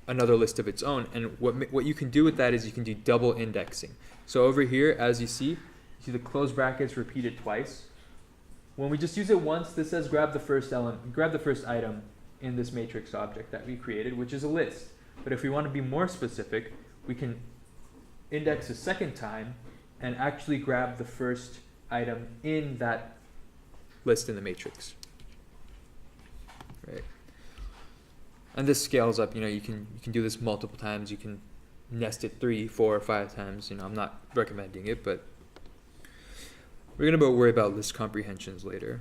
another list of its own. And what you can do with that is you can do double indexing. So over here, as you see the closed brackets repeated twice. When we just use it once, this says grab the first item in this matrix object that we created, which is a list. But if we want to be more specific, we can index a second time and actually grab the first item in that list in the matrix. Right. And this scales up, you can do this multiple times. You can nest it 3, 4, or 5 times. I'm not recommending it, but we're going to worry about list comprehensions later.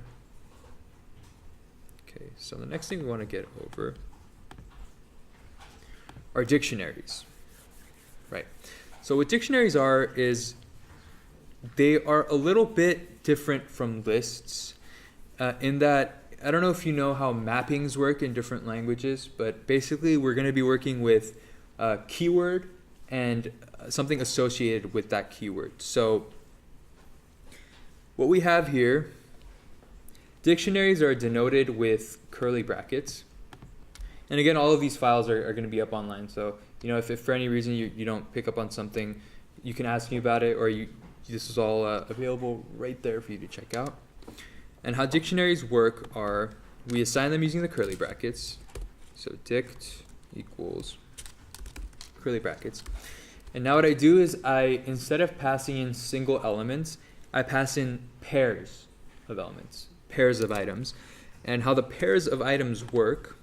Okay, so the next thing we want to get over are dictionaries. Right. So what dictionaries are is they are a little bit different from lists in that, I don't know if you know how mappings work in different languages, but basically we're going to be working with a keyword and something associated with that keyword. So what we have here, dictionaries are denoted with curly brackets. And again, all of these files are going to be up online. So, if for any reason you don't pick up on something, you can ask me about it, or this is all available right there for you to check out. And how dictionaries work are, we assign them using the curly brackets. So dict equals curly brackets. And now what I do is instead of passing in single elements, I pass in pairs of elements, pairs of items. And how the pairs of items work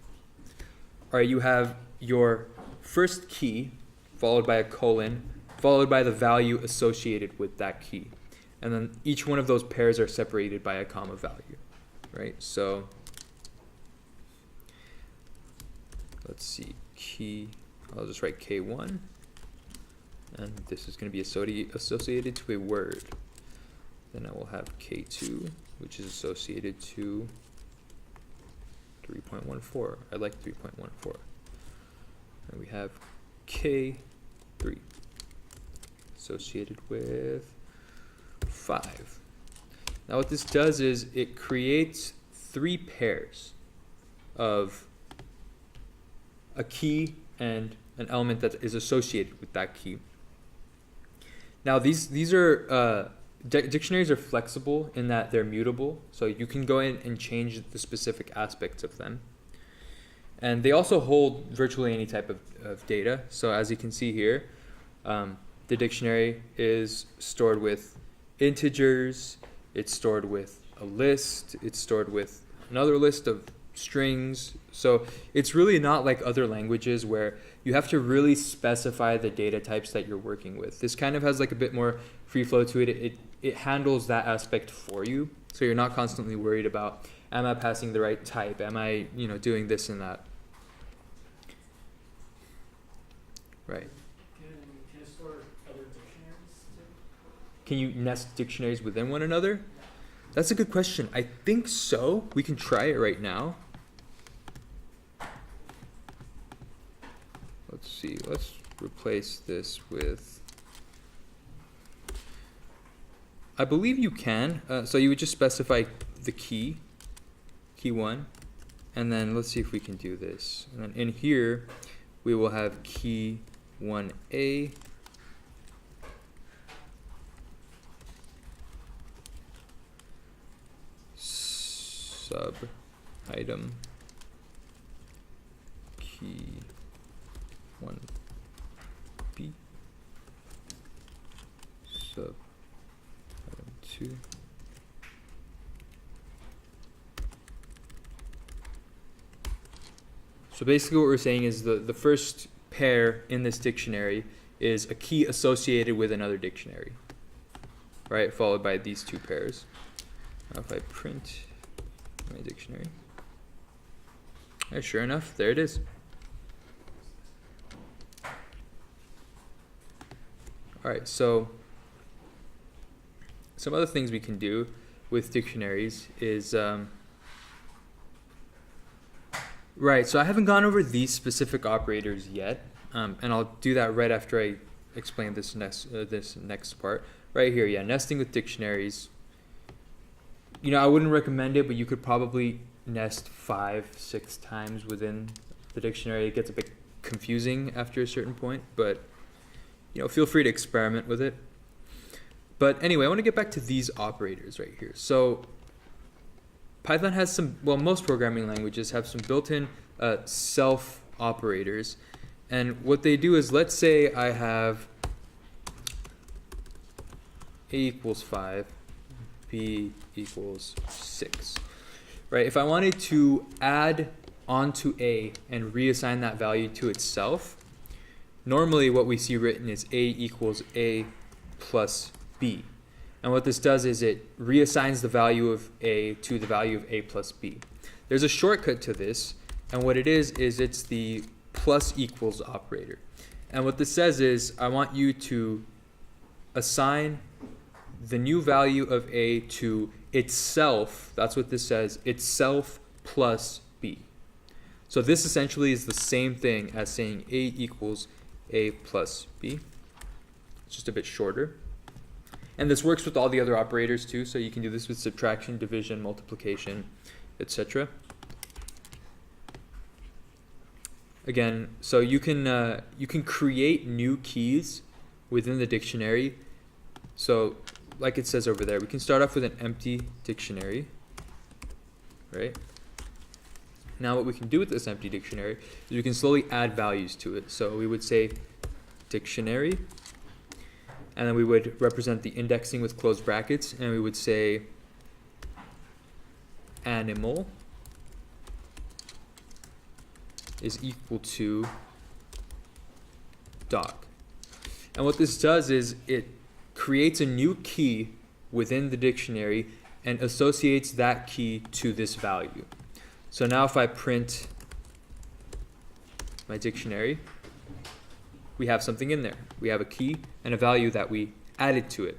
are you have your first key followed by a colon, followed by the value associated with that key. And then each one of those pairs are separated by a comma value, right? So let's see, key, I'll just write K1. And this is going to be associated to a word. Then I will have K2, which is associated to 3.14. I like 3.14. And we have K3 associated with 5. Now what this does is it creates 3 pairs of a key and an element that is associated with that key. Now these are dictionaries are flexible in that they're mutable, so you can go in and change the specific aspects of them. And they also hold virtually any type of data. So as you can see here, the dictionary is stored with integers, it's stored with a list, it's stored with another list of strings. So it's really not like other languages where you have to really specify the data types that you're working with. This kind of has like a bit more free flow to it. It handles that aspect for you. So you're not constantly worried about, am I passing the right type? Am I, doing this and that? Right. Can you store other dictionaries too? Can you nest dictionaries within one another? That's a good question. I think so. We can try it right now. Let's see. Let's replace this with... I believe you can. So you would just specify the key 1, and then let's see if we can do this. And then in here, we will have key 1A, sub item key 1B, sub item 2. So basically what we're saying is the first pair in this dictionary is a key associated with another dictionary, right? Followed by these two pairs. Now if I print my dictionary, sure enough, there it is. All right, so some other things we can do with dictionaries is, right, so I haven't gone over these specific operators yet, and I'll do that right after I explain this next part. Right here, yeah, nesting with dictionaries. You know, I wouldn't recommend it, but you could probably nest 5-6 times within the dictionary. It gets a bit confusing after a certain point, but you know, feel free to experiment with it. But anyway, I want to get back to these operators right here. So Python has some, well, most programming languages have some built-in self operators. And what they do is, let's say I have a equals 5, b equals 6. Right? If I wanted to add onto a and reassign that value to itself, normally what we see written is a equals a plus b. And what this does is it reassigns the value of a to the value of a plus b. There's a shortcut to this, and what it is it's the plus equals operator. And what this says is I want you to assign the new value of a to itself, that's what this says, itself plus b. So this essentially is the same thing as saying a equals a plus b. It's just a bit shorter. And this works with all the other operators too, so you can do this with subtraction, division, multiplication, etc. Again, so you can create new keys within the dictionary. So like it says over there, we can start off with an empty dictionary, right? Now what we can do with this empty dictionary is we can slowly add values to it. So we would say dictionary, and then we would represent the indexing with closed brackets, and we would say animal is equal to dog. And what this does is it creates a new key within the dictionary and associates that key to this value. So now if I print my dictionary, we have something in there. We have a key and a value that we added to it.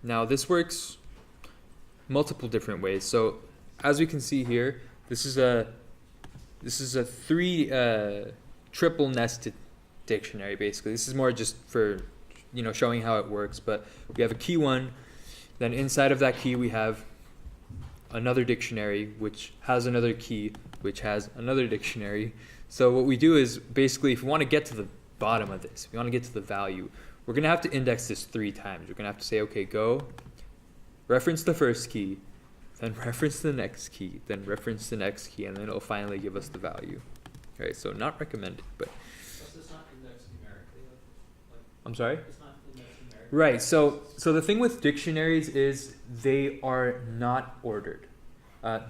Now this works multiple different ways. So as we can see here, this is a triple nested dictionary basically. This is more just for showing how it works, but we have a key one, then inside of that key we have another dictionary which has another key which has another dictionary. So what we do is basically, if we want to get to the bottom of this, if we want to get to the value, we're going to have to index this 3 times. We're going to have to say, okay, go reference the first key, then reference the next key, then reference the next key, and then it'll finally give us the value. All right, so not recommended, but It's not indexed numerically. I'm sorry? It's not indexed numerically. Right, so the thing with dictionaries is they are not ordered.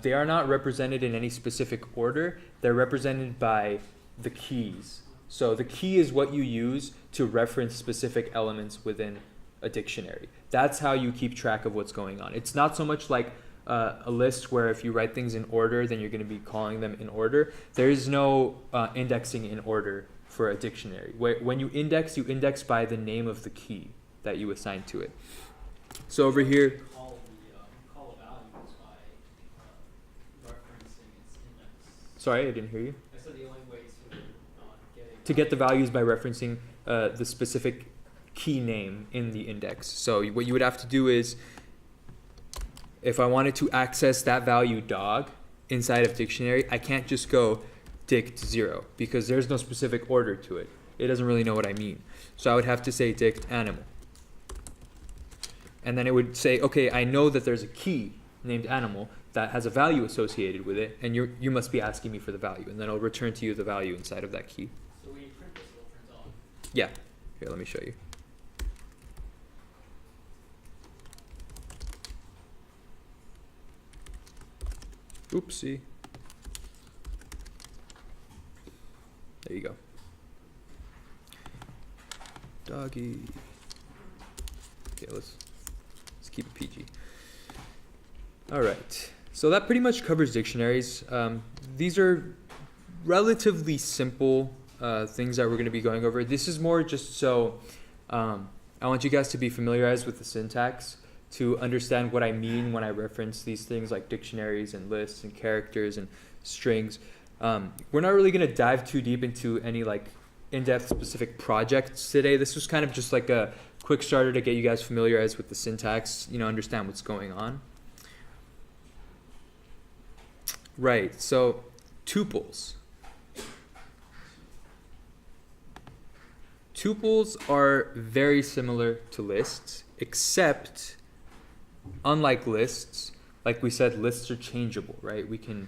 They are not represented in any specific order. They're represented by the keys. So the key is what you use to reference specific elements within a dictionary. That's how you keep track of what's going on. It's not so much like a list where if you write things in order, then you're going to be calling them in order. There is no indexing in order for a dictionary. When you index by the name of the key that you assign to it. So over here, Call a value is by referencing its index. sorry, I didn't hear you. I said the only way To get the values by referencing the specific key name in the index. So what you would have to do is, if I wanted to access that value dog inside of dictionary, I can't just go dict 0 because there's no specific order to it. It doesn't really know what I mean. So I would have to say dict animal. And then it would say, okay, I know that there's a key named animal that has a value associated with it, and you must be asking me for the value, and then it'll return to you the value inside of that key. So when you print this, it'll print on. Yeah, here, let me show you. Oopsie. There you go. Doggy. Okay, let's keep it PG. All right. So that pretty much covers dictionaries. These are relatively simple things that we're going to be going over. This is more just so I want you guys to be familiarized with the syntax, to understand what I mean when I reference these things like dictionaries and lists and characters and strings. We're not really going to dive too deep into any like in-depth specific projects today. This was kind of just like a quick starter to get you guys familiarized with the syntax, understand what's going on. Right, so tuples. Tuples are very similar to lists, except unlike lists, like we said, lists are changeable, right? We can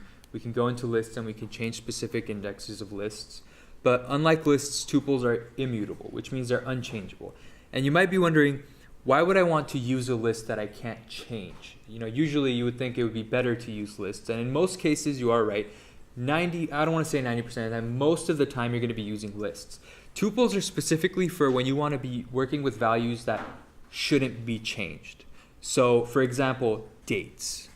go into lists and we can change specific indexes of lists. But unlike lists, tuples are immutable, which means they're unchangeable. And you might be wondering, why would I want to use a list that I can't change? Usually you would think it would be better to use lists. And in most cases, you are right. I don't want to say 90% of the time, most of the time you're going to be using lists. Tuples are specifically for when you want to be working with values that shouldn't be changed. So, for example, dates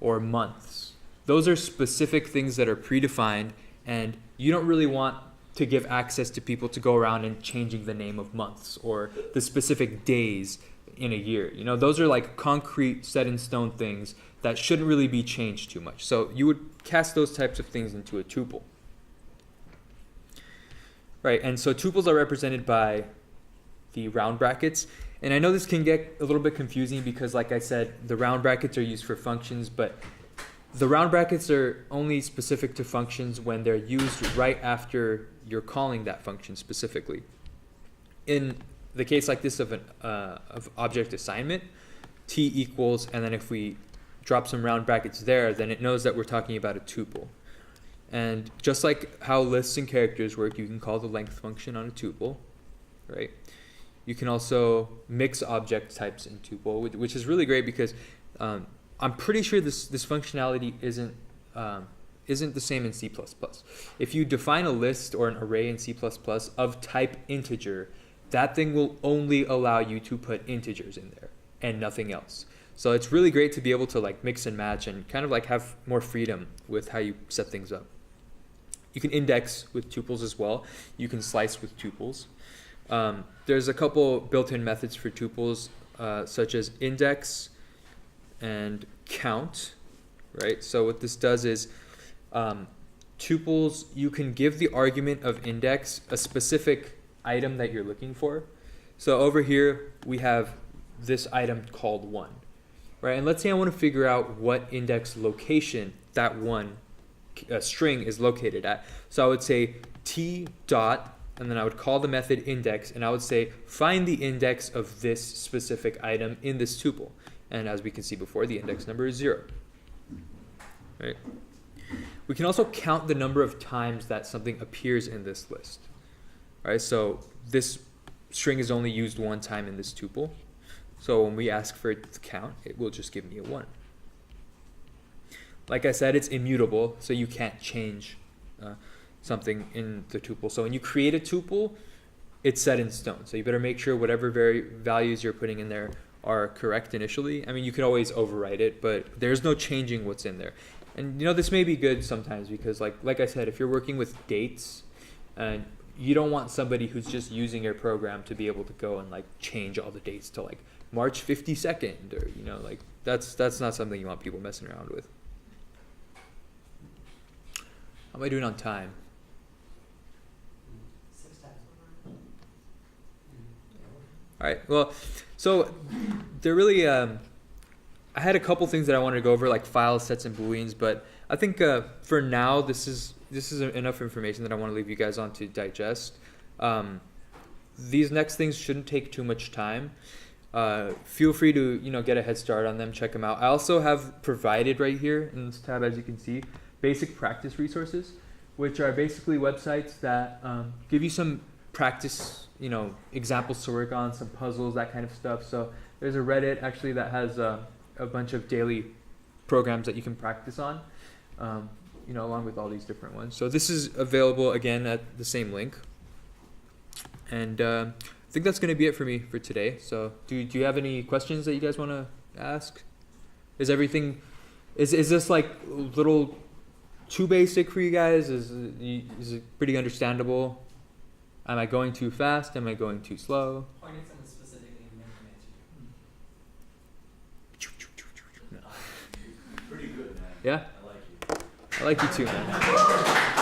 or months. Those are specific things that are predefined, and you don't really want to give access to people to go around and changing the name of months or the specific days in a year. Those are like concrete, set in stone things that shouldn't really be changed too much. So you would cast those types of things into a tuple. Right, and so tuples are represented by the round brackets. And I know this can get a little bit confusing because, like I said, the round brackets are used for functions, but the round brackets are only specific to functions when they're used right after you're calling that function specifically. In the case like this of object assignment, t equals, and then if we drop some round brackets there, then it knows that we're talking about a tuple. And just like how lists and characters work, you can call the length function on a tuple, right? You can also mix object types in tuple, which is really great because I'm pretty sure this functionality isn't the same in C++. If you define a list or an array in C++ of type integer, that thing will only allow you to put integers in there and nothing else. So it's really great to be able to like mix and match and kind of like have more freedom with how you set things up. You can index with tuples as well. You can slice with tuples. There's a couple built-in methods for tuples, such as index and count, right? So what this does is tuples, you can give the argument of index a specific item that you're looking for. So over here, we have this item called 1, right? And let's say I want to figure out what index location that one string is located at. So I would say t dot, and then I would call the method index, and I would say find the index of this specific item in this tuple. And as we can see before, the index number is 0. Right? We can also count the number of times that something appears in this list. Right? So this string is only used one time in this tuple. So when we ask for it to count, it will just give me a 1. Like I said, it's immutable, so you can't change something in the tuple. So when you create a tuple, it's set in stone. So you better make sure whatever values you're putting in there are correct initially. I mean, you could always overwrite it, but there's no changing what's in there. And this may be good sometimes because like I said, if you're working with dates, and you don't want somebody who's just using your program to be able to go and like change all the dates to like March 52nd or like that's not something you want people messing around with. How am I doing on time? 6 times. All right. Well, so there really, I had a couple things that I wanted to go over, like files, sets, and booleans. But I think for now, this is enough information that I want to leave you guys on to digest. These next things shouldn't take too much time. Feel free to get a head start on them. Check them out. I also have provided right here in this tab, as you can see, basic practice resources, which are basically websites that give you some practice, examples to work on, some puzzles, that kind of stuff. So there's a Reddit actually that has a bunch of daily programs that you can practice on. along with all these different ones. So this is available again at the same link. And I think that's going to be it for me for today. So do you have any questions that you guys want to ask? Is this like a little too basic for you guys? Is it pretty understandable? Am I going too fast? Am I going too slow? Point it something specifically and make them answer you. No. Pretty good, man. Yeah? I like you. I like you too, man.